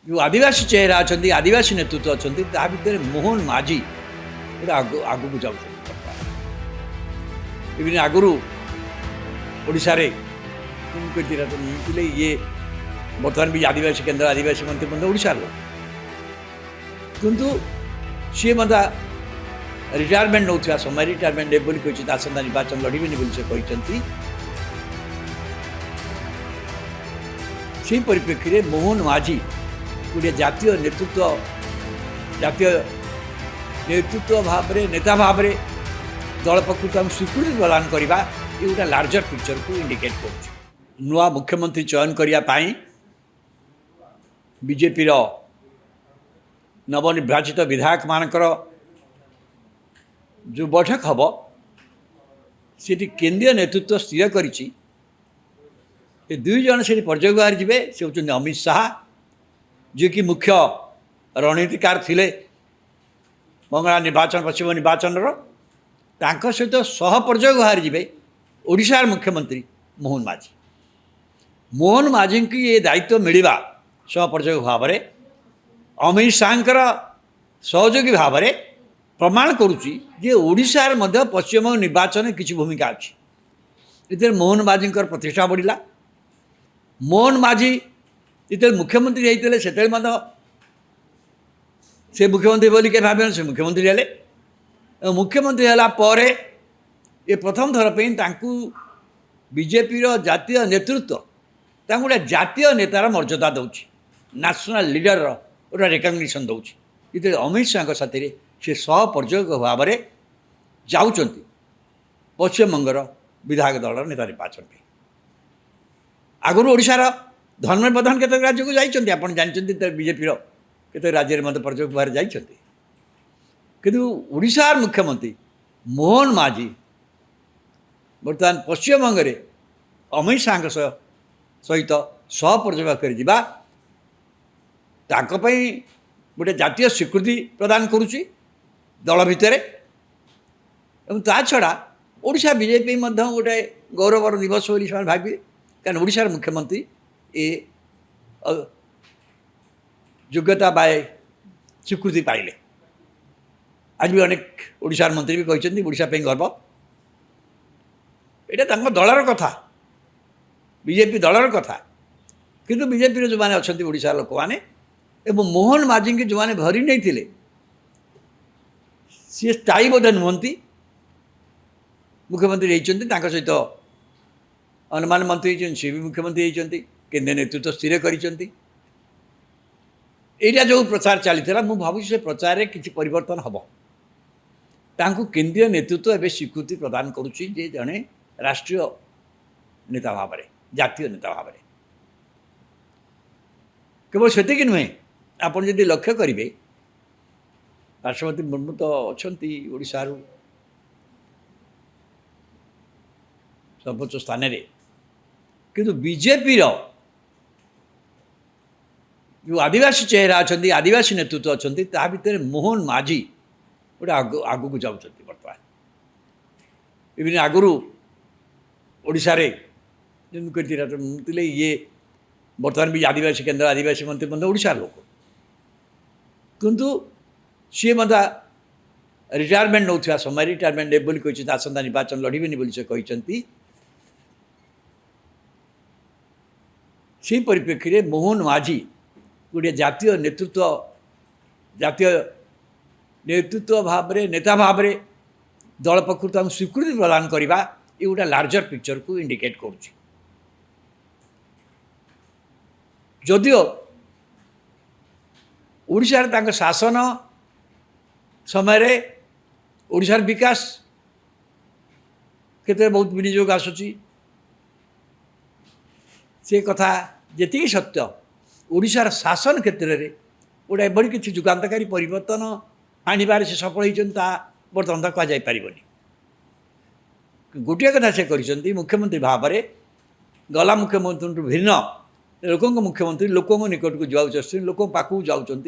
जो आदिवासी चेहरा अच्छा आदिवासी नेतृत्व अच्छा ता भर मोहन माझी गोटे आग को जाऊँ इवन आगु ओडार नियुक्ति ये बर्तमान भी आदिवासी केन्द्र आदिवासी मंत्री ओडार लोक किंतु सी मत रिटायरमेंट नौ समय रिटायरमेंट देव आसंता निर्वाचन लड़बे बोली से परिप्रेक्षी में मोहन माझी गोटे जातीय नेतृत्व भाव नेता भाव दल पक्ष आम स्वीकृति प्रदान करवा ये गोटे लार्जर पिक्चर को इंडिकेट कर नुआ मुख्यमंत्री चयन करने बीजेपी नवनिर्वाचित विधायक मानकर जो बैठक हम से केंद्रीय नेतृत्व स्थिर करिछि दुई जन से पर्यटक जी से होती अमित शाह जी कि मुख्य रणनीतिकार थिले बंगला निर्वाचन पश्चिम निर्वाचन सहित सह पर्यटक जी ओडिशार मुख्यमंत्री मोहन माझी की ये दायित्व मिलवा सह पर्यटक भाव में अमित शाहर सहयोगी भाव में प्रमाण करुच्ची जे ओडिशार मध्य पश्चिम निर्वाचन किसी भूमिका अच्छी इधर मोहन माझी प्रतिष्ठा बढ़ला मोहन माझी जिते मुख्यमंत्री होते से मुख्यमंत्री बोली के भाव से मुख्यमंत्री हेले मुख्यमंत्री है ये प्रथम थर पर बीजेपी जातीय नेतृत्व गोटे जातीय नेतार मर्यादा दौर नेशनल लीडर गोटे रिकग्निशन दौर जिते अमित शाह साथी से सह पर्यटक भाव में जाऊँ पश्चिमबंगर विधायक दल नेता निर्वाचन आगुरी ओडिशार धर्मेन्द्र प्रधान केत राज्य को जाइए आप जानते बीजेपी केत राज्य में मत पर्यटक भाव जाइए किंतु ओडिशार मुख्यमंत्री मोहन माझी बर्तमान पश्चिमबंग में अमित शाह सहित सह पर्यटक कर गोटे जातीय स्वीकृति प्रदान करुच्ची दल भितर ता छड़ा ओडिशा बीजेपी गोटे गौरवर दिवस बोली से भावे कारण ओडिशार मुख्यमंत्री ये योग्यता बाय स्वीकृति पाइले आज भी अनेक ओडिशार मंत्री भी कहते ओडिशा पे गर्व यहाँ दलर कथा बीजेपी दलर कथा किंतु बीजेपी जो मैंने अच्छा ओडिशा लोक मैंने एवं मोहन माझी की जो मैंने भरी नहीं थिले सी स्थायी बोधे नुहति मुख्यमंत्री होती सहित अनुमान मंत्री सी भी मुख्यमंत्री होती केंद्रीय नेतृत्व स्थिर कर जो प्रचार चली मु भावी से प्रचार में किसी परिवर्तन हम तांकु केंद्रीय नेतृत्व एवं स्वीकृति प्रदान करुच्ची जे जड़े राष्ट्रीय नेता भाव में जातीय नेता भाव में केवल से नुहे आपड़ जदि लक्ष्य करेंगे राष्ट्रपति मुर्मू तो अच्छा ओडिशार सर्वोच्च स्थान में किंतु बीजेपी जो आदिवासी चेहरा अच्छा आदिवासी नेतृत्व अच्छा ता भर मोहन माझी गोटे आग को जाऊँ बर्तमान इवन आगु ओडार नियुक्ति ये बर्तमान भी आदिवासी केन्द्र आदिवासी मंत्री ओडार लोक किंतु सी मत रिटायरमेंट नौ समय रिटायरमेंट देव बोली आसंता निर्वाचन लड़बे बोली से से परिप्रेक्षी में मोहन माझी गोटे जातीय नेतृत्व भाव में नेता भाव में दल पक्ष आम स्वीकृति प्रदान करवा ये गोटे लार्जर पिक्चर को इंडिकेट कर जदियो ओडिशार शासन समय ओडिशार विकास क्षेत्र में बहुत विनियोग आसूची से कथा जी सत्य ओडिशार शासन क्षेत्र में गोटे एभली किसी जुगान्तकारी परिवर्तन आनबार से सफल होती बर्तमान तक कहुपर गोटे कथा से कर मुख्यमंत्री भाव में गला मुख्यमंत्री भिन्न लोक मुख्यमंत्री लोक निकट को जाऊँ लोक पाखक जाऊँ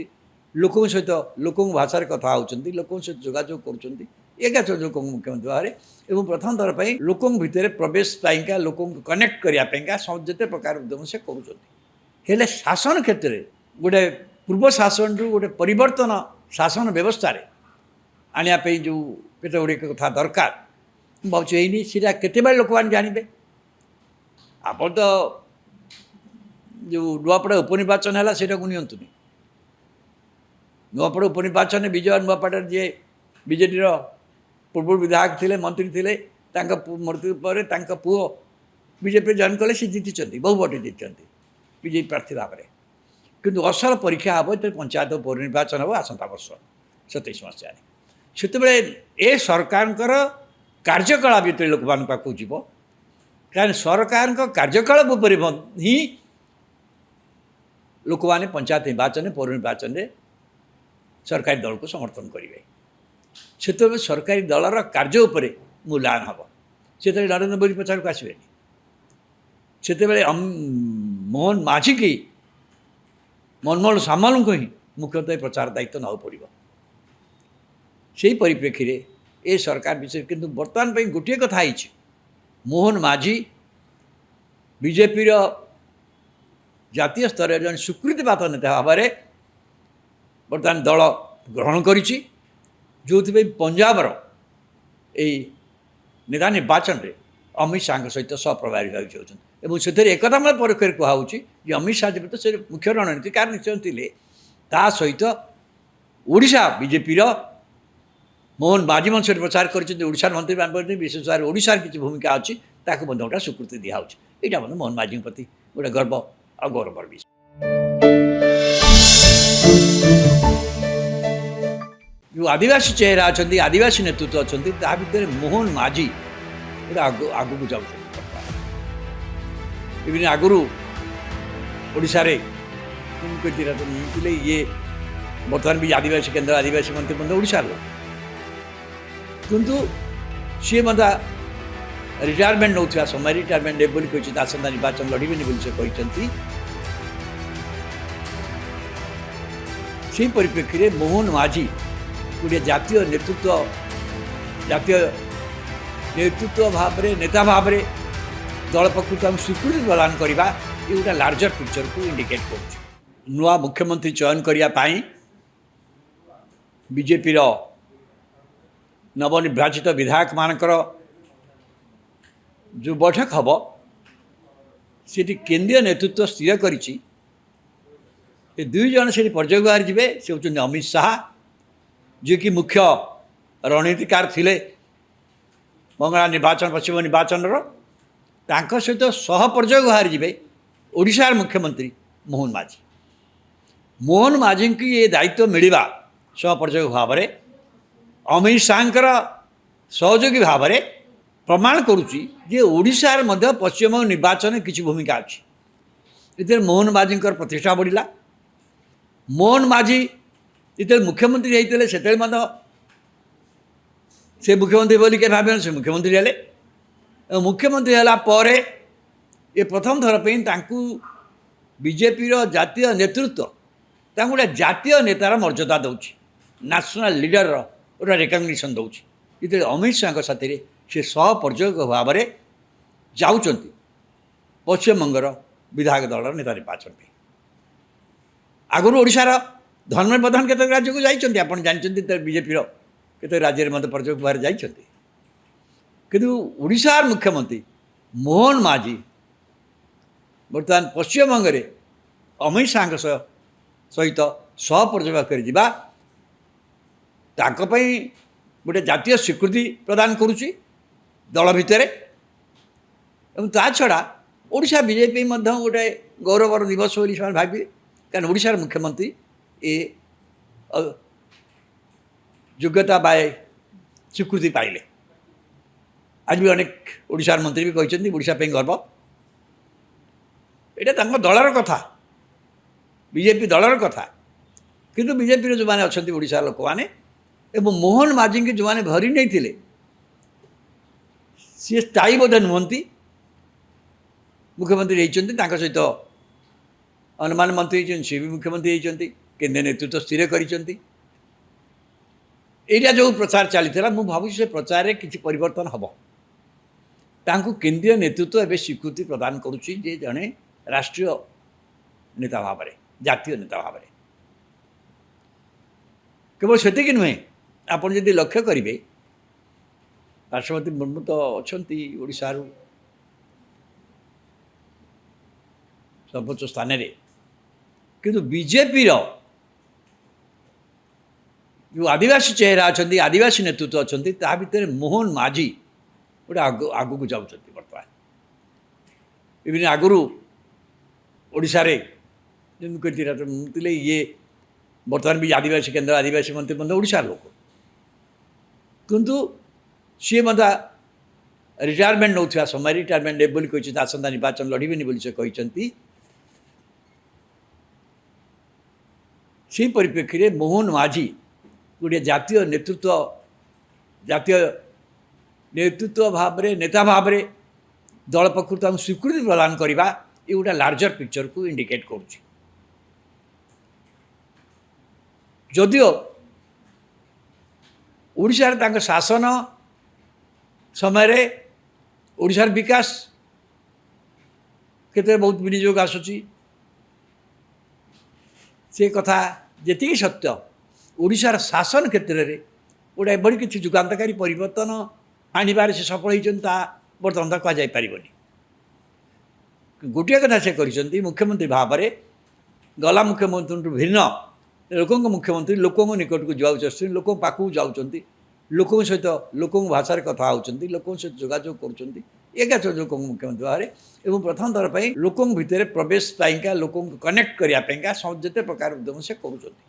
लोक सहित लोक भाषा कथा होती लोक सहित जोगाजोग कर लोक मुख्यमंत्री भाव में प्रथम थर पर लोक भितर प्रवेश लोक कनेक्ट करने जिते प्रकार उद्यम से कर शासन क्षेत्र में गोटे पूर्व शासन रु गोटे परिवर्तन शासन व्यवस्था आने जो केते गुड़िक कथा दरकार भावुँ यही सीटा केत लोक मैंने जानवे आप तो जो नुआपड़ा उपनिर्वाचन है सीटा को नियंतुनी नुआपड़ा उपनिर्वाचन विजय नुआपड़ा जी बीजेडी पूर्व विधायक थे मंत्री थे मृत्यु पर पुओ बीजेपी जॉइन कले सी जीति बहुभोट जीति बीजेपी प्रार्थी भाव में किंतु असल परीक्षा हम तो पंचायत उपनिर्वाचन हम आसंता वर्ष 27 मसीह से सरकार कार्यकला भीतर लोक मान पाक जीव कारण सरकार कार्यकलाप उपर ही लोक मैंने पंचायत निर्वाचन पौर निर्वाचन में सरकारी दल को समर्थन करेंगे से सरकारी दलर कार्य उपर मूल्यांकन हम से नरेंद्र मोदी प्रचार को आसबे से मोहन माझी की मनमोहन सामल को ही मुख्यतः प्रचार दायित्व ना पड़ो से परिप्रेक्षी में ए सरकार विषय किंतु बर्तमान पर गोटे कथा मोहन माझी बीजेपी जातीय स्तर जन स्वीकृतिपात नेता भाव में बर्तमान दल ग्रहण करी जो पंजाबर यही नेता निर्वाचन में अमित शाह सहित सहप्रभारी होती से एक मैं परोक्ष कहूँ कि अमित शाह जब तो से मुख्य रणनीतिकार निश्चय थे ता सहित ओडिशा बीजेपी मोहन माझी मंच प्रचार कर मंत्री विशेष भाव में ओडिशार किसी भूमिका अच्छी ताकू गोटे स्वीकृति दिखाऊँ यहाँ मोहन माझी प्रति गोटे गर्व और गौरवर विषय जो आदिवासी चेहरा अच्छा आदिवासी नेतृत्व अच्छा भितर मोहन माझी गोटे आग को जाऊँ इवन आगु ओडिशा रे ये बर्तमान भी आदिवासी केन्द्र आदिवासी मंत्री मतलब ओडिशा लोग किंतु सी मत रिटायरमेंट नौथा समय रिटायरमेंट देव आसंता निर्वाचन लड़बे से कहते से परिप्रेक्षी में मोहन माझी गोटे जातीय नेतृत्व भाव में नेता भाव में दल पक्ष आम स्वीकृति प्रदान करवा ये गोटे लार्जर पिक्चर को इंडिकेट कर नुआ मुख्यमंत्री चयन करने बीजेपी नवनिर्वाचित विधायक मानकर जो बैठक हम से केंद्रीय नेतृत्व स्थिर करी दुई जन से पर्याय गुहार जी से होती अमित शाह जी कि मुख्य रणनीतिकार थिले बंगाल निर्वाचन पश्चिम निर्वाचन सहित सह पर्याय गुहार जी ओडिशार मुख्यमंत्री मोहन माझी की ये दायित्व मिलवा सह पर्याय भाव में अमित शाहर सहयोगी भाव में प्रमाण करुच्ची जे ओडिशार मध्य पश्चिम निर्वाचन किसी भूमिका अच्छी इधर मोहन माझी प्रतिष्ठा बढ़ला मोहन माझी इधर मुख्यमंत्री होते से मुख्यमंत्री बोली के भाव से मुख्यमंत्री हेले मुख्यमंत्री है पर ये प्रथम थर पर बीजेपी जातीय नेतृत्व गोटे जातीय नेतार मर्यादा दौर नेशनल लीडर गोटे रिकग्निशन दौर इधर अमित शाह साथी से सह पर्याय भाव में जाऊँच पश्चिमबंगर विधायक दल नेता निर्वाचन में आगुरी ओडिशार धर्मेन्द्र प्रधान केत राज्य को जाइए आप जानते बीजेपी केत राज्य मत पर्याय भाव जाइए किंतु ओडिशार मुख्यमंत्री मोहन माझी बर्तमान पश्चिमबंग में अमित शाह सहित सह पर्याय कर गोटे जातीय स्वीकृति प्रदान करुच्ची दल भितर ता छड़ा ओडिशा बीजेपी गोटे गौरवर दिवस बोली से भावे कारण ओडिशार मुख्यमंत्री ए योग्यता बाय स्वीकृति पाइले आज भी अनेक ओडिशार मंत्री भी कहते ओडिशा पे गर्व यहाँ दलर कथा बीजेपी दलर कथा किंतु बीजेपी जो मैंने अच्छा ओडिशा लोक मैंने एवं मोहन माझी की जो मैंने भरी नहीं थे सी स्थायी बोध नुहति मुख्यमंत्री होती सहित अनुमान मंत्री सी भी मुख्यमंत्री होती केन्द्रीय नेतृत्व स्थिर कर जो प्रचार चली मु भावुँ से प्रचार में किसी परिवर्तन हम तांको केंद्रीय नेतृत्व एवं स्वीकृति प्रदान करुच्ची जे जड़े राष्ट्रीय नेता भाव में ଜାତୀୟ ନେତା ଭାବରେ। କେବଳ ସେତିକି ନୁହେଁ, ଆପଣ ଯଦି ଲକ୍ଷ୍ୟ କରିବେ ରାଷ୍ଟ୍ରପତି ମୁର୍ମୁ ତ ଅଛନ୍ତି ଓଡ଼ିଶାରୁ ସର୍ବୋଚ୍ଚ ସ୍ଥାନରେ, କିନ୍ତୁ ବିଜେପିର ଯେଉଁ ଆଦିବାସୀ ଚେହେରା ଅଛନ୍ତି, ଆଦିବାସୀ ନେତୃତ୍ୱ ଅଛନ୍ତି, ତା ଭିତରେ ମୋହନ ମାଝୀ ଗୋଟେ ଆଗକୁ ଯାଉଛନ୍ତି। ବର୍ତ୍ତମାନ ବିଭିନ୍ନ ଆଗରୁ ଓଡ଼ିଶାରେ ଯେମିତି ଥିଲେ, ଇଏ ବର୍ତ୍ତମାନ ବି ଆଦିବାସୀ କେନ୍ଦ୍ର ଆଦିବାସୀ ମନ୍ତ୍ରୀ ମଧ୍ୟ ଓଡ଼ିଶାର ଲୋକ, କିନ୍ତୁ ସିଏ ମଧ୍ୟ ରିଟାୟାରମେଣ୍ଟ ନେଉଥିବା ସମୟରେ ରିଟାୟାରମେଣ୍ଟ ନେବେ ବୋଲି କହିଛନ୍ତି, ଆସନ୍ତା ନିର୍ବାଚନ ଲଢ଼ିବେନି ବୋଲି ସେ କହିଛନ୍ତି। ସେହି ପରିପ୍ରେକ୍ଷୀରେ ମୋହନ ମାଝୀ ଗୋଟିଏ ଜାତୀୟ ନେତୃତ୍ୱ ଭାବରେ ନେତା ଭାବରେ ଦଳ ପକ୍ଷରୁ ତାଙ୍କୁ ସ୍ୱୀକୃତି ପ୍ରଦାନ କରିବା, ଏ ଗୋଟେ ଲାର୍ଜର ପିକ୍ଚରକୁ ଇଣ୍ଡିକେଟ୍ କରୁଛି। ଯଦିଓ ଓଡ଼ିଶାରେ ତାଙ୍କ ଶାସନ ସମୟରେ ଓଡ଼ିଶାର ବିକାଶ କ୍ଷେତ୍ରରେ ବହୁତ ବିନିଯୋଗ ଆସୁଛି, ସେ କଥା ଯେତିକି ସତ୍ୟ, ଓଡ଼ିଶାର ଶାସନ କ୍ଷେତ୍ରରେ ଗୋଟେ ଏଭଳି କିଛି ଯୁଗାନ୍ତକାରୀ ପରିବର୍ତ୍ତନ ଆଣିବାରେ ସେ ସଫଳ ହୋଇଛନ୍ତି, ତାହା ବର୍ତ୍ତମାନ ତ କୁହାଯାଇପାରିବନି। ଗୋଟିଏ କଥା ସେ କରିଛନ୍ତି, ମୁଖ୍ୟମନ୍ତ୍ରୀ ଭାବରେ ଗଲା ମୁଖ୍ୟମନ୍ତ୍ରୀଠୁ ଭିନ୍ନ ଲୋକଙ୍କ ମୁଖ୍ୟମନ୍ତ୍ରୀ ଲୋକଙ୍କ ନିକଟକୁ ଯିବାକୁ ଚାହୁଁଛନ୍ତି, ଲୋକଙ୍କ ପାଖକୁ ଯାଉଛନ୍ତି, ଲୋକଙ୍କ ସହିତ ଲୋକଙ୍କ ଭାଷାରେ କଥା ହେଉଛନ୍ତି, ଲୋକଙ୍କ ସହିତ ଯୋଗାଯୋଗ କରୁଛନ୍ତି, ଏକାଥର ଲୋକଙ୍କ ମୁଖ୍ୟମନ୍ତ୍ରୀ ଭାବରେ, ଏବଂ ପ୍ରଥମ ଥର ପାଇଁ ଲୋକଙ୍କ ଭିତରେ ପ୍ରବେଶ ପାଇଁକା, ଲୋକଙ୍କୁ କନେକ୍ଟ କରିବା ପାଇଁକା ଯେତେ ପ୍ରକାର ଉଦ୍ୟମ ସେ କରୁଛନ୍ତି।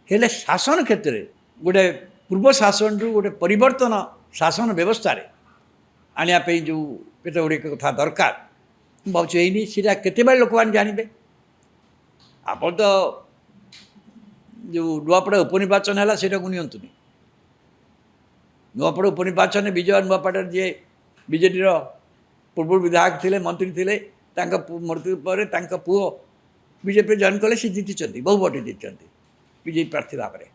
ହେଲେ ଶାସନ କ୍ଷେତ୍ରରେ ଗୋଟେ ପୂର୍ବ ଶାସନରୁ ଗୋଟେ ପରିବର୍ତ୍ତନ ଶାସନ ବ୍ୟବସ୍ଥାରେ ଆଣିବା ପାଇଁ ଯେଉଁ କେତେ ଗୁଡ଼ିଏ କଥା ଦରକାର, ମୁଁ ଭାବୁଛି ହେଇନି। ସେଇଟା କେତେବେଳେ ଲୋକମାନେ ଜାଣିବେ? ଆପଣ ତ ଯେଉଁ ନୂଆପଡ଼ା ଉପନିର୍ବାଚନ ହେଲା ସେଇଟାକୁ ନିଅନ୍ତୁନି। ନୂଆପଡ଼ା ଉପନିର୍ବାଚନରେ ବିଜୟ ନୂଆପଡ଼ାରେ ଯିଏ ବିଜେଡ଼ିର ପୂର୍ବରୁ ବିଧାୟକ ଥିଲେ, ମନ୍ତ୍ରୀ ଥିଲେ, ତାଙ୍କ ମୃତ୍ୟୁ ପରେ ତାଙ୍କ ପୁଅ ବିଜେପିରେ ଜଏନ୍ କଲେ, ସେ ଜିତିଛନ୍ତି, ବହୁ ଭୋଟ ଜିତିଛନ୍ତି ବିଜେପି ପ୍ରାର୍ଥୀ ଭାବରେ।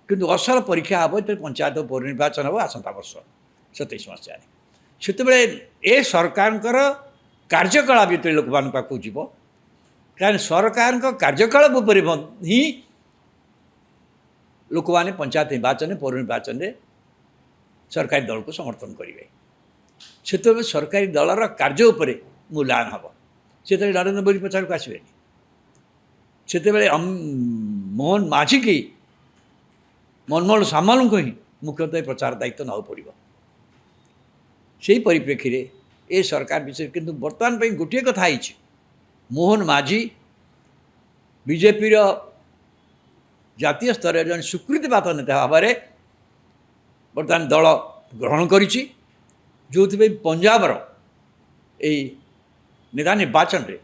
କିନ୍ତୁ ଅସଲ ପରୀକ୍ଷା ହେବ ଯେତେବେଳେ ପଞ୍ଚାୟତ ଉପନିର୍ବାଚନ ହେବ ଆସନ୍ତା ବର୍ଷ 27 ମସିହାରେ। ସେତେବେଳେ ଏ ସରକାରଙ୍କର କାର୍ଯ୍ୟକଳାପ ଯେତେବେଳେ ଲୋକମାନଙ୍କ ପାଖକୁ ଯିବ, କାରଣ ସରକାରଙ୍କ କାର୍ଯ୍ୟକଳାପ ଉପରେ ହିଁ ଲୋକମାନେ ପଞ୍ଚାୟତ ନିର୍ବାଚନରେ ପୌର ନିର୍ବାଚନରେ ସରକାରୀ ଦଳକୁ ସମର୍ଥନ କରିବେ। ସେତେବେଳେ ସରକାରୀ ଦଳର କାର୍ଯ୍ୟ ଉପରେ ମୂଲ୍ୟାୟନ ହେବ। ସେତେବେଳେ ନରେନ୍ଦ୍ର ମୋଦି ପ୍ରଚାରକୁ ଆସିବେନି। ସେତେବେଳେ ମୋହନ ମାଝୀକି, ମନମୋହନ ସାମଲଙ୍କୁ ହିଁ ମୁଖ୍ୟତଃ ପ୍ରଚାର ଦାୟିତ୍ୱ ନେବାକୁ ପଡ଼ିବ। ସେହି ପରିପ୍ରେକ୍ଷୀରେ ଏ ସରକାର ବିଷୟରେ କିନ୍ତୁ ବର୍ତ୍ତମାନ ପାଇଁ ଗୋଟିଏ କଥା ହେଇଛି, ମୋହନ ମାଝୀ ବିଜେପିର ଜାତୀୟ ସ୍ତରରେ ଜଣେ ସ୍ୱୀକୃତିପାତ ନେତା ଭାବରେ ବର୍ତ୍ତମାନ ଦଳ ଗ୍ରହଣ କରିଛି, ଯେଉଁଥିପାଇଁ ପଞ୍ଜାବର ଏଇ ନେତା ନିର୍ବାଚନରେ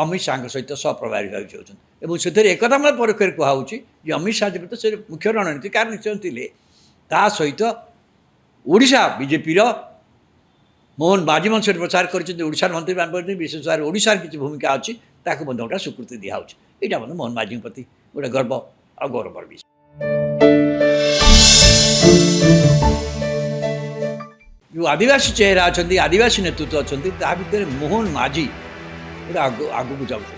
ଅମିତ ଶାହାଙ୍କ ସହିତ ସହପ୍ରଭାରୀ ଭାବେ ଯାଉଛନ୍ତି। ଏବଂ ସେଥିରେ ଏକଥା ମଧ୍ୟ ପରୋକ୍ଷରେ କୁହାହେଉଛି ଯେ ଅମିତ ଶାହା ଯେବେ ତ ସେ ମୁଖ୍ୟ ରଣନୀତିକାର ନିଶ୍ଚୟ ଥିଲେ, ତା ସହିତ ଓଡ଼ିଶା ବିଜେପିର ମୋହନ ମାଝୀ ମଞ୍ଚରେ ପ୍ରଚାର କରିଛନ୍ତି, ଓଡ଼ିଶାର ମନ୍ତ୍ରୀମାନେ ବିଶେଷ ଭାବରେ ଓଡ଼ିଶାର କିଛି ଭୂମିକା ଅଛି, ତାକୁ ମଧ୍ୟ ଗୋଟେ ସ୍ୱୀକୃତି ଦିଆହେଉଛି। ଏଇଟା ମଧ୍ୟ ମୋହନ ମାଝୀଙ୍କ ପ୍ରତି ଗୋଟେ ଗର୍ବ ଆଉ ଗୌରବର ବିଷୟ। ଯେଉଁ ଆଦିବାସୀ ଚେହେରା ଅଛନ୍ତି, ଆଦିବାସୀ ନେତୃତ୍ୱ ଅଛନ୍ତି, ତା ଭିତରେ ମୋହନ ମାଝୀ ଗୋଟେ ଆଗକୁ ଯାଉଛନ୍ତି।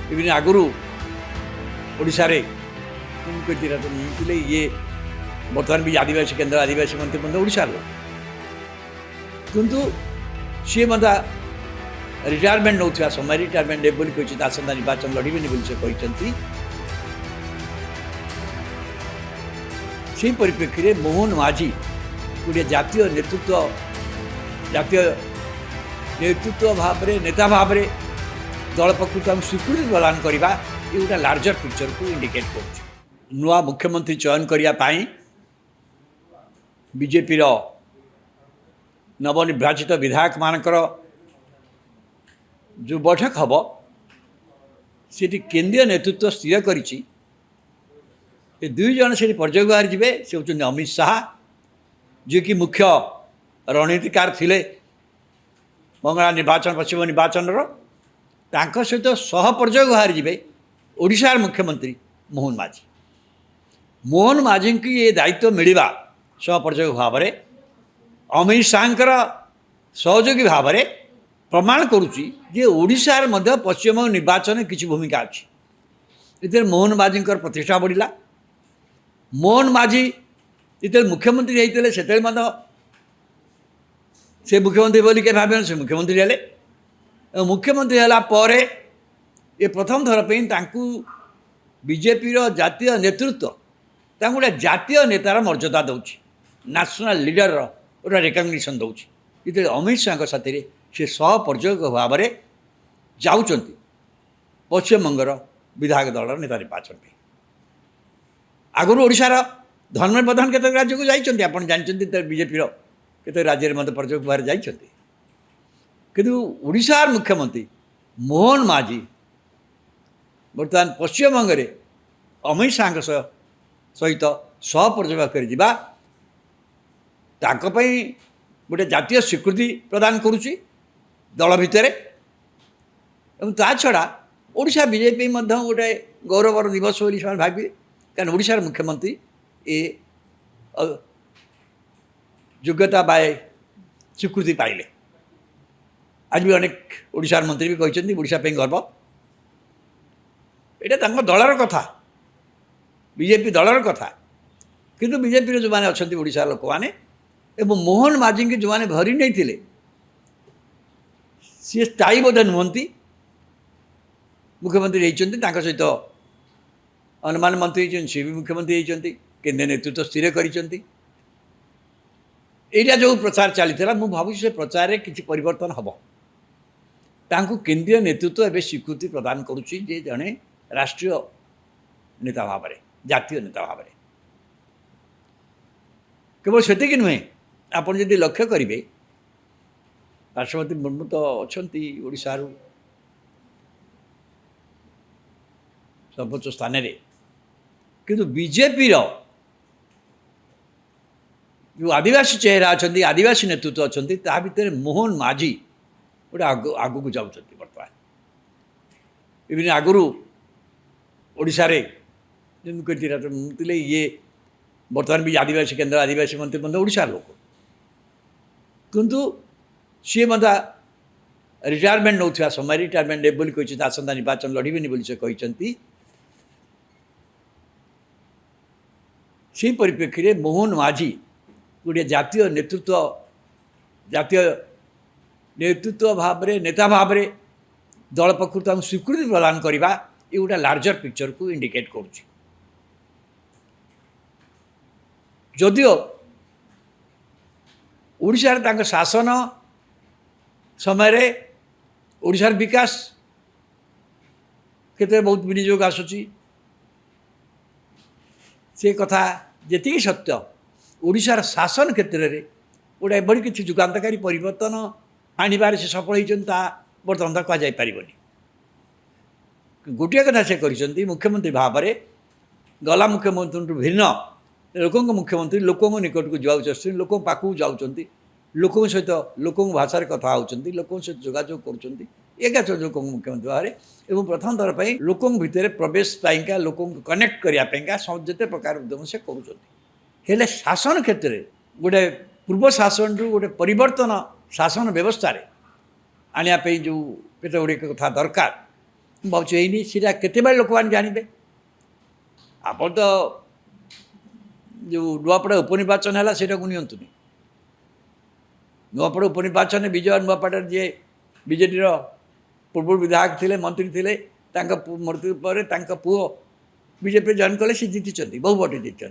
ବିଭିନ୍ନ ଆଗରୁ ଓଡ଼ିଶାରେ ଥିଲେ, ଇଏ ବର୍ତ୍ତମାନ ବି ଆଦିବାସୀ କେନ୍ଦ୍ର ଆଦିବାସୀ ମନ୍ତ୍ରୀ ମଧ୍ୟ ଓଡ଼ିଶାର ଲୋକ, କିନ୍ତୁ ସିଏ ମଧ୍ୟ ରିଟାୟାରମେଣ୍ଟ ନେଉଥିବା ସମୟରେ ରିଟାୟାରମେଣ୍ଟ ନେବେ ବୋଲି କହିଛନ୍ତି, ଆସନ୍ତା ନିର୍ବାଚନ ଲଢ଼ିବେନି ବୋଲି ସେ କହିଛନ୍ତି। ସେହି ପରିପ୍ରେକ୍ଷୀରେ ମୋହନ ମାଝୀ ଗୋଟିଏ ଜାତୀୟ ନେତୃତ୍ୱ ଭାବରେ ନେତା ଭାବରେ ଦଳ ପକ୍ଷରୁ ତାଙ୍କୁ ସ୍ୱୀକୃତି ପ୍ରଦାନ କରିବା, ଏ ଗୋଟେ ଲାର୍ଜର ପିକ୍ଚରକୁ ଇଣ୍ଡିକେଟ୍ କରୁଛି। ନୂଆ ମୁଖ୍ୟମନ୍ତ୍ରୀ ଚୟନ କରିବା ପାଇଁ ବିଜେପିର ନବନିର୍ବାଚିତ ବିଧାୟକମାନଙ୍କର ଯେଉଁ ବୈଠକ ହେବ, ସେଠି କେନ୍ଦ୍ରୀୟ ନେତୃତ୍ୱ ସ୍ଥିର କରିଛି ଏ 2 ଜଣ ସେଠି ପର୍ଯ୍ୟବେକ୍ଷକ ଯିବେ। ସେ ହେଉଛନ୍ତି ଅମିତ ଶାହା, ଯିଏକି ମୁଖ୍ୟ ରଣନୀତିକାର ଥିଲେ ମଙ୍ଗଳା ନିର୍ବାଚନ, ପଶ୍ଚିମ ନିର୍ବାଚନର। ତାଙ୍କ ସହିତ ସହ ପର୍ଯ୍ୟବେକ୍ଷକ ଯିବେ ଓଡ଼ିଶାର ମୁଖ୍ୟମନ୍ତ୍ରୀ ମୋହନ ମାଝୀ। ମୋହନ ମାଝୀଙ୍କୁ ଏ ଦାୟିତ୍ୱ ମିଳିବା ସହ ପର୍ଯ୍ୟବେକ୍ଷକ ଭାବରେ, ଅମିତ ଶାହାଙ୍କର ସହଯୋଗୀ ଭାବରେ प्रमाण करुच्ची जे ओडिशार मध्य पश्चिमबंग निर्वाचन किसी भूमिका अच्छी इधर मोहन माझी प्रतिष्ठा बढ़ला। मोहन माझी इधर मुख्यमंत्री होते से मुख्यमंत्री बोली के भाव से मुख्यमंत्री हेले। मुख्यमंत्री है ये प्रथम थर पर बीजेपी जातीय नेतृत्व गोटे जातीय नेतार मर्यादा दौर नेशनल लीडर गोटे रिकग्निशन दौर इतने अमित शाह साथी से सहपर्यक भाव में जाऊँच पश्चिमबंगर विधायक दल नेता निर्वाचन आगुरी ओडिशार धर्मेन्द्र प्रधान केत राज्य को जाइए आप जानते बीजेपी केत राज्य मध्य पर्यटक भाव जाइए किंतु ओडिशार मुख्यमंत्री मोहन माझी बर्तमान पश्चिमबंग में अमित शाह सहित सहपर्यटक कर गोटे जातीय स्वीकृति प्रदान करुच्ची दल भितर ता छड़ा ओडिशा बीजेपी गोटे गौरवर दिवस भावी कारण ओडिशार मुख्यमंत्री ए योग्यता बाय स्वीकृति पाइले। आज भी अनेक ओडिशार मंत्री भी कहते ओडिशा पे गर्व यहाँ दलर कथा बीजेपी दलर कथा किंतु बीजेपी जो मैंने अच्छा ओडिशा लोक मैंने एवं मोहन माझी की जो मैंने भरी नहीं थे सी स्थायी बोधे नुहति मुख्यमंत्री होती सहित अनुमान मंत्री सी भी मुख्यमंत्री होती केन्द्रीय नेतृत्व स्थिर कर जो प्रचार चली मु भावी से प्रचार में किसी परिवर्तन हम तांको केन्द्रीय नेतृत्व एवं स्वीकृति प्रदान करुच्ची जे जड़े राष्ट्रीय नेता भाव में जातीय नेता भाव में केवल से नुहे आपड़ जदि लक्ष्य करेंगे राष्ट्रपति मुर्मू तो अच्छा ओडिशार सर्वोच्च स्थान में किंतु बीजेपी जो आदिवासी चेहरा अच्छा आदिवासी नेतृत्व अच्छा ता भर मोहन माझी गोटे आग को जाऊँ बर्तमान इवन आगुरी ओडिशा मुझे ये बर्तमान भी आदिवासी केन्द्र आदिवासी मंत्री ओडिशार लोक किंतु सी रिटायरमेंट नौथा समय रिटायरमेंट नेब बोली आसंता निर्वाचन लड़बेनि बोली से कहते से परिप्रेक्षी में मोहन माझी गोटे जातीय नेतृत्व भाव में नेता भाव में दल पक्ष स्वीकृति प्रदान करवा ये गोटे लार्जर पिक्चर को इंडिकेट करुच्ची जदियो ओडिशार शासन समय ओडिशार विकास केते बहुत विनियोग आसुची से कथा जी सत्य ओडिशार शासन क्षेत्र में गोटे एभली किसी जुगान्तकारी परिवर्तन आनिबार से सफल होता बर्तमान तक कहुनी गोटे कथा से कर मुख्यमंत्री भाव में गला मुख्यमंत्री भिन्न लोक मुख्यमंत्री लोक निकट को जाऊँ लोक पाखक जाऊँ लोक सहित लोक भाषा कथा होती लोक सहित जोगाजोग कर लोक मुख्यमंत्री भाव में एवं प्रथम थर पर लोक भितर प्रवेश पाइका लोक कनेक्ट करने जिते प्रकार उद्यम से करें शासन क्षेत्र में गोटे पूर्व शासन रु गोटे परिवर्तन शासन व्यवस्था आने जो केते गुड़े कथा दरकार भाई सीटा केते लोक मैंने जानवे आप तो जो नुआपड़ा उपनिर्वाचन है सीटा को नियंतुनी नुआपड़ा उपनिर्वाचन विजय नुआपड़ा जी बीजेडी पूर्व विधायक थे मंत्री थे मृत्यु पर पुओ बीजेपी जॉइन कले सी जीति बहुभोट जीति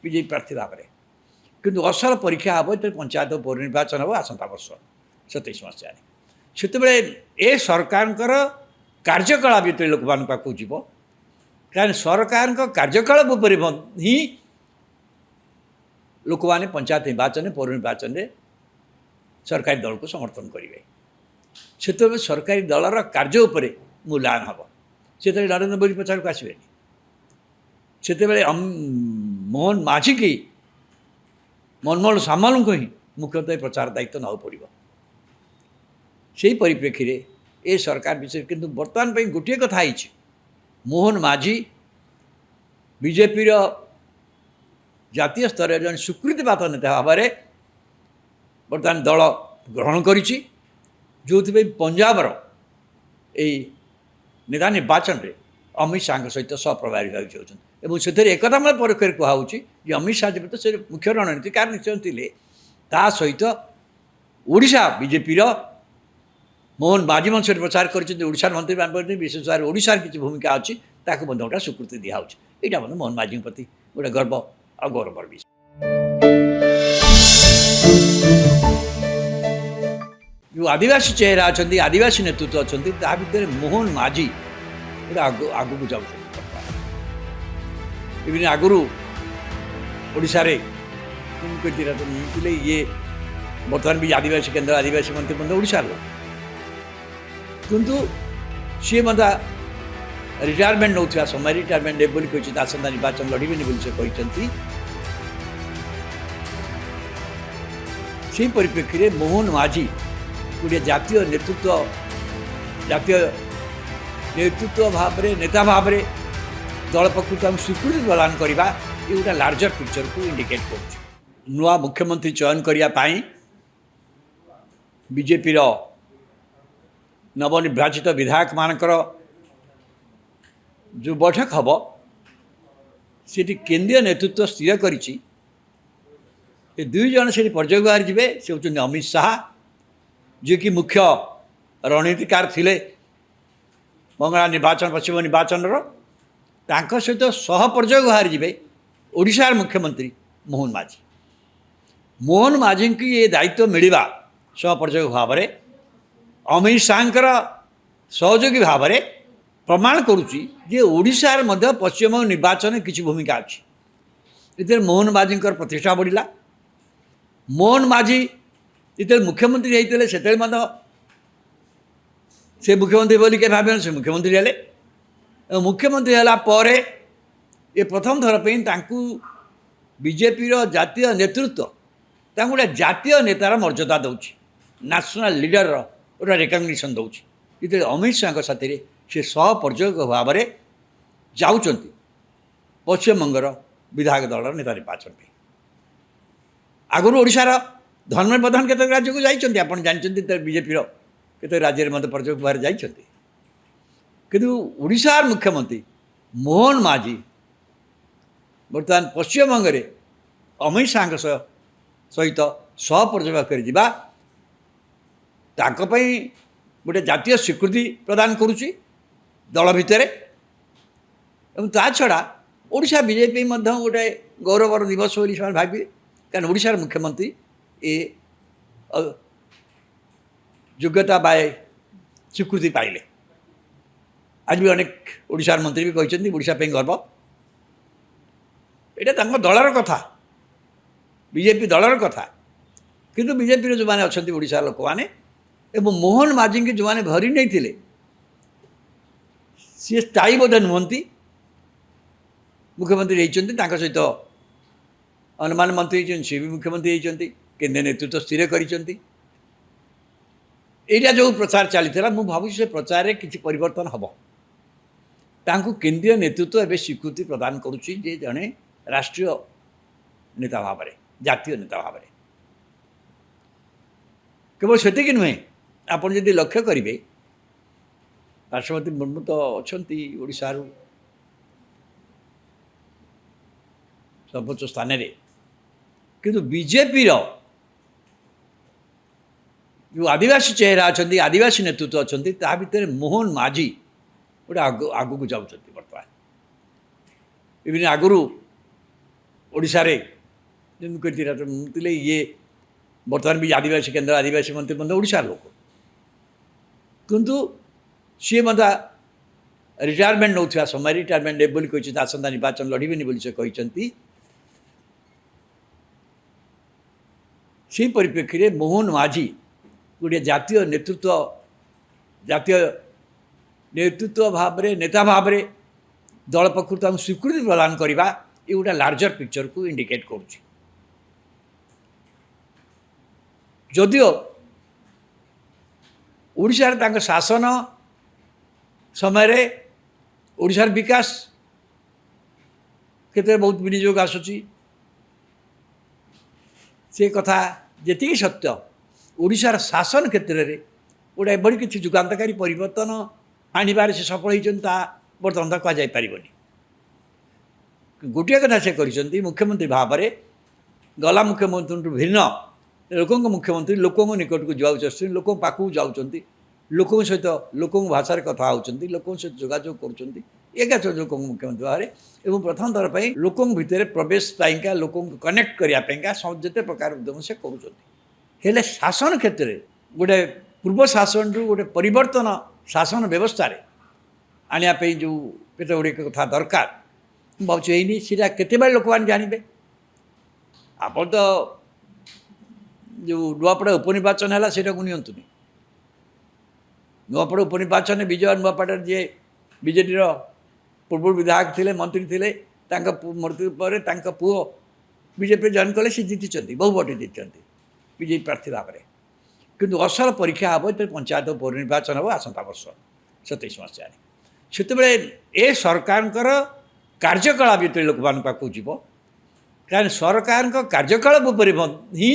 बीजेपी प्रार्थी भाव में किंतु असल परीक्षा हम जो पंचायत उपनिर्वाचन हम आसंता वर्ष 27 मसीह से सरकार कार्यकलाप जो लोक मान पाक जीव कारण सरकार कार्यकलाप उपर ही लोक मैंने पंचायत निर्वाचन पौर निर्वाचन में सरकारी दल को समर्थन करेंगे से सरकारी दलर कार्य उपर मूल्यांकन हम से नरेंद्र मोदी पचार को आसबे से मोहन माझी की मनमोहन सामल को ही मुख्यतः प्रचार दायित्व ना पड़ो से परिप्रेक्षी में ये सरकार विषय किंतु बर्तमान पर गोटे कथा है मोहन माझी बीजेपी जातीय स्तर जन स्वीकृतिपात नेता भाव में बर्तमान दल ग्रहण करिछि जो पंजाबर यही नेता निर्वाचन में अमित शाह सहित सहप्रभारी भाव चाहते से एक परोक्ष कहूँ कि अमित शाह जब तो से मुख्य रणनीतिकार निश्चय थे ता सहित ओडिशा बीजेपी मोहन माझी मंच प्रचार कर मंत्री विशेष भाव ओडिशार किसी भूमिका अच्छी ताकू गोटे स्वीकृति दिखाऊँ यहाँ मोहन माझी प्रति गोटे गर्व और गौरवर विषय। जो आदिवासी चेहरा अच्छा आदिवासी नेतृत्व अच्छा ता भर मोहन माझी गोटे आग को जाऊँ इवन आगु ओडिशा ये बर्तमान भी आदिवासी केन्द्र आदिवासी मंत्री मतलब ओडिशार लोक किंतु सी मतलब रिटायरमेंट नौ समय रिटायरमेंट देव बोली आसंता निर्वाचन लड़बेनि बोली से कहते से परिप्रेक्षी में मोहन माझी गोटे जातीय नेतृत्व भाव नेता भाव दल पक्ष स्वीकृति प्रदान करने ये गोटे लार्जर पिक्चर को इंडिकेट कर नुआ मुख्यमंत्री चयन करने बीजेपी नवनिर्वाचित विधायक मानकर जो बैठक हम से केंद्रीय नेतृत्व स्थिर कर दुई जन से पर्यवेक्षक जी से होती अमित शाह जी कि मुख्य रणनीतिकार थिले बंगला निर्वाचन पश्चिम निर्वाचन सहित सह पर्यवेक्षक जी ओडिशार मुख्यमंत्री मोहन माझी की ये दायित्व मिलवा सह पर्यवेक्षक भाव में अमित शाहर सहयोगी भाव में प्रमाण करुच्ची जे ओडिशार मध्य पश्चिम निर्वाचन किसी भूमिका अच्छी इतने मोहन माझी प्रतिष्ठा बढ़ला मोहन माझी जिते मुख्यमंत्री होते से मुख्यमंत्री बोली के भाव से मुख्यमंत्री हेले मुख्यमंत्री है ये प्रथम थर पर बीजेपी जातीय नेतृत्व गोटे जातीय नेतार मर्यादा दौर नेशनल लीडर गोटे रिकग्निशन दौर ये अमित शाह साथी से सह पर्यवेक्षक भाव में जाऊँच पश्चिमबंगर विधायक दल नेता निर्वाचन में आगुरी ओडिशार धर्मेन्द्र प्रधान केत राज्य को जाइए आप जानते बीजेपी केत राज्य में पर्यवेक्षक भाव जाइए किंतु ओडिशार मुख्यमंत्री मोहन माझी बर्तमान पश्चिमबंग में अमित शाह सहित सह पर्यवेक्षक कर गोटे जातीय स्वीकृति प्रदान करुच्ची दल भितर ता छड़ा ओडिशा बीजेपी गोटे गौरवर दिवस बोली से भावे कारण ओडिशार मुख्यमंत्री ये योग्यता बाय स्वीकृति पाइले आज भी अनेक ओडिशार मंत्री भी कहते ओडिशा गर्व यहाँ दलर कथा बीजेपी दलर कथा किंतु बीजेपी जो मैंने अच्छा ओडिशा लोक मैंने एवं मोहन माझी की जो मैंने भरी नहीं थे सी स्थायी बोध नुहति मुख्यमंत्री होती सहित अनुमान मंत्री सी भी मुख्यमंत्री होती केंद्रीय नेतृत्व स्थिर कर जो प्रचार चली मु भावुँ से प्रचार में किसी परिवर्तन हम तांको केंद्रीय नेतृत्व एवं स्वीकृति प्रदान करुच्ची जे जड़े राष्ट्रीय नेता भाव में जातीय नेता भाव में केवल से नुहे आपड़ जदि लक्ष्य करेंगे राष्ट्रपति मुर्मू तो अच्छा ओडिशार सर्वोच्च स्थान में किंतु बीजेपी जो आदिवासी चेहरा अच्छा आदिवासी नेतृत्व अच्छा ता भर मोहन माझी गोटे आग को जाऊँ बर्तमान इवन आगु ओडिशा ये बर्तमान भी आदिवासी केन्द्र आदिवासी मंत्री मतलब ओडिशार लोक किंतु सी मतलब रिटायरमेंट नौ समय रिटायरमेंट देव बोली आसंता निर्वाचन लड़बेनि बोली से कहते से परिप्रेक्षी में मोहन माझी गोटे जातीय नेतृत्व भाव में नेता भाव में दल पक्ष स्वीकृति प्रदान करने ये गोटे लार्जर पिक्चर को इंडिकेट कर जदिओ ओडिशार शासन समय ओडिशार विकास क्षेत्र बहुत विनियोग आसूची से कथा जी सत्य ओडिशार शासन क्षेत्र में गोटे एभଳି କିଛି ଯୁଗାନ୍ତକାରୀ ପରିବର୍ତ୍ତନ ଆଣିବାରେ ସେ ସଫଳ ହୋଇଛନ୍ତି ତାହା ବର୍ତ୍ତମାନ ତ କୁହାଯାଇପାରିବନି। ଗୋଟିଏ କଥା ସେ କରିଛନ୍ତି ମୁଖ୍ୟମନ୍ତ୍ରୀ ଭାବରେ ଗଲା ମୁଖ୍ୟମନ୍ତ୍ରୀଠୁ ଭିନ୍ନ ଲୋକଙ୍କ ମୁଖ୍ୟମନ୍ତ୍ରୀ ଲୋକଙ୍କ ନିକଟକୁ ଯିବାକୁ ଚାହୁଁଛନ୍ତି, ଲୋକଙ୍କ ପାଖକୁ ଯାଉଛନ୍ତି, ଲୋକଙ୍କ ସହିତ ଲୋକଙ୍କ ଭାଷାରେ କଥା ହେଉଛନ୍ତି, ଲୋକଙ୍କ ସହିତ ଯୋଗାଯୋଗ କରୁଛନ୍ତି। ଏକା ଲୋକଙ୍କ ମୁଖ୍ୟମନ୍ତ୍ରୀ ଭାବରେ ଏବଂ ପ୍ରଥମ ଥର ପାଇଁ ଲୋକଙ୍କ ଭିତରେ ପ୍ରବେଶ ପାଇଁକା ଲୋକଙ୍କୁ କନେକ୍ଟ କରିବା ପାଇଁକା ଯେତେ ପ୍ରକାର ଉଦ୍ୟମ ସେ କରୁଛନ୍ତି। ହେଲେ ଶାସନ କ୍ଷେତ୍ରରେ ଗୋଟେ ପୂର୍ବ ଶାସନରୁ ଗୋଟେ ପରିବର୍ତ୍ତନ ଶାସନ ବ୍ୟବସ୍ଥାରେ ଆଣିବା ପାଇଁ ଯେଉଁ କେତେ ଗୁଡ଼ିଏ କଥା ଦରକାର ମୁଁ ଭାବୁଛି ହେଇନି। ସେଇଟା କେତେବେଳେ ଲୋକମାନେ ଜାଣିବେ? ଆପଣ ତ ଯେଉଁ ନୂଆପଡ଼ା ଉପନିର୍ବାଚନ ହେଲା ସେଇଟାକୁ ନିଅନ୍ତୁନି। ନୂଆପଡ଼ା ଉପନିର୍ବାଚନରେ ବିଜୟ ନୂଆପଡ଼ାରେ ଯିଏ ବିଜେଡ଼ିର ପୂର୍ବରୁ ବିଧାୟକ ଥିଲେ, ମନ୍ତ୍ରୀ ଥିଲେ, ତାଙ୍କ ମୃତ୍ୟୁ ପରେ ତାଙ୍କ ପୁଅ ବିଜେପିରେ ଜଏନ୍ କଲେ, ସେ ଜିତିଛନ୍ତି, ବହୁ ଭୋଟ ଜିତିଛନ୍ତି ବିଜେପି ପ୍ରାର୍ଥୀ ଭାବରେ। କିନ୍ତୁ ଅସଲ ପରୀକ୍ଷା ହେବ ଯେତେବେଳେ ପଞ୍ଚାୟତ ଉପନିର୍ବାଚନ ହେବ ଆସନ୍ତା ବର୍ଷ 27 ମସିହାରେ। ସେତେବେଳେ ଏ ସରକାରଙ୍କର କାର୍ଯ୍ୟକଳାପ ଯେତେବେଳେ ଲୋକମାନଙ୍କ ପାଖକୁ ଯିବ, କାରଣ ସରକାରଙ୍କ କାର୍ଯ୍ୟକଳାପ ଉପରେ ହିଁ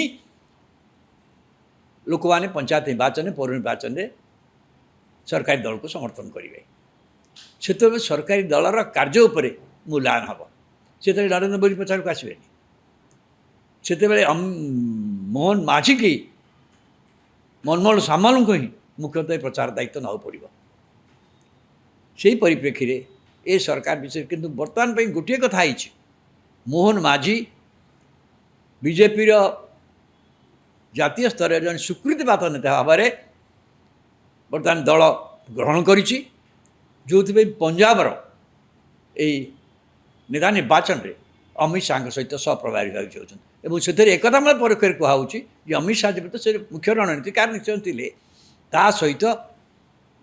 ଲୋକମାନେ ପଞ୍ଚାୟତ ନିର୍ବାଚନରେ ପୌର ନିର୍ବାଚନରେ ସରକାରୀ ଦଳକୁ ସମର୍ଥନ କରିବେ। ସେତେବେଳେ ସରକାରୀ ଦଳର କାର୍ଯ୍ୟ ଉପରେ ମୂଲ୍ୟାୟନ ହେବ। ସେତେବେଳେ ନରେନ୍ଦ୍ର ମୋଦି ପ୍ରଚାରକୁ ଆସିବେନି। ସେତେବେଳେ ମୋହନ ମାଝୀକି ମନମୋହନ ସାମଲଙ୍କୁ ହିଁ ମୁଖ୍ୟତଃ ପ୍ରଚାର ଦାୟିତ୍ୱ ନେବାକୁ ପଡ଼ିବ। ସେହି ପରିପ୍ରେକ୍ଷୀରେ ଏ ସରକାର ବିଷୟରେ କିନ୍ତୁ ବର୍ତ୍ତମାନ ପାଇଁ ଗୋଟିଏ କଥା ହେଇଛି, ମୋହନ ମାଝୀ ବିଜେପିର ଜାତୀୟ ସ୍ତରରେ ଜଣେ ସ୍ୱୀକୃତିପାତ ନେତା ଭାବରେ ବର୍ତ୍ତମାନ ଦଳ ଗ୍ରହଣ କରିଛି, ଯେଉଁଥିପାଇଁ ପଞ୍ଜାବର ଏଇ ନେତା ନିର୍ବାଚନରେ ଅମିତ ଶାହାଙ୍କ ସହିତ ସହପ୍ରଭାରୀ ଭାବେ ଯାଉଛନ୍ତି। ଏବଂ ସେଥିରେ ଏକଥା ମଧ୍ୟ ପରୋକ୍ଷରେ କୁହାହେଉଛି ଯେ ଅମିତ ଶାହା ଯେବେ ତ ସେ ମୁଖ୍ୟ ରଣନୀତିକାର ନିଶ୍ଚୟ ଥିଲେ, ତା ସହିତ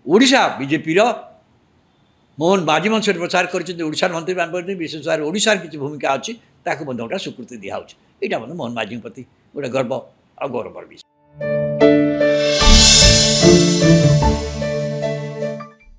ଓଡ଼ିଶା ବିଜେପିର ମୋହନ ମାଝୀ ମଞ୍ଚରେ ପ୍ରଚାର କରିଛନ୍ତି ଓଡ଼ିଶାର ମନ୍ତ୍ରୀମାନେ ବିଶେଷ ଭାବରେ ଓଡ଼ିଶାର କିଛି ଭୂମିକା ଅଛି, ତାକୁ ମଧ୍ୟ ଗୋଟେ ସ୍ୱୀକୃତି ଦିଆହେଉଛି। ଏଇଟା ମଧ୍ୟ ମୋହନ ମାଝୀଙ୍କ ପ୍ରତି ଗୋଟେ ଗର୍ବ ଆଉ ଗୌରବର ବିଷୟ।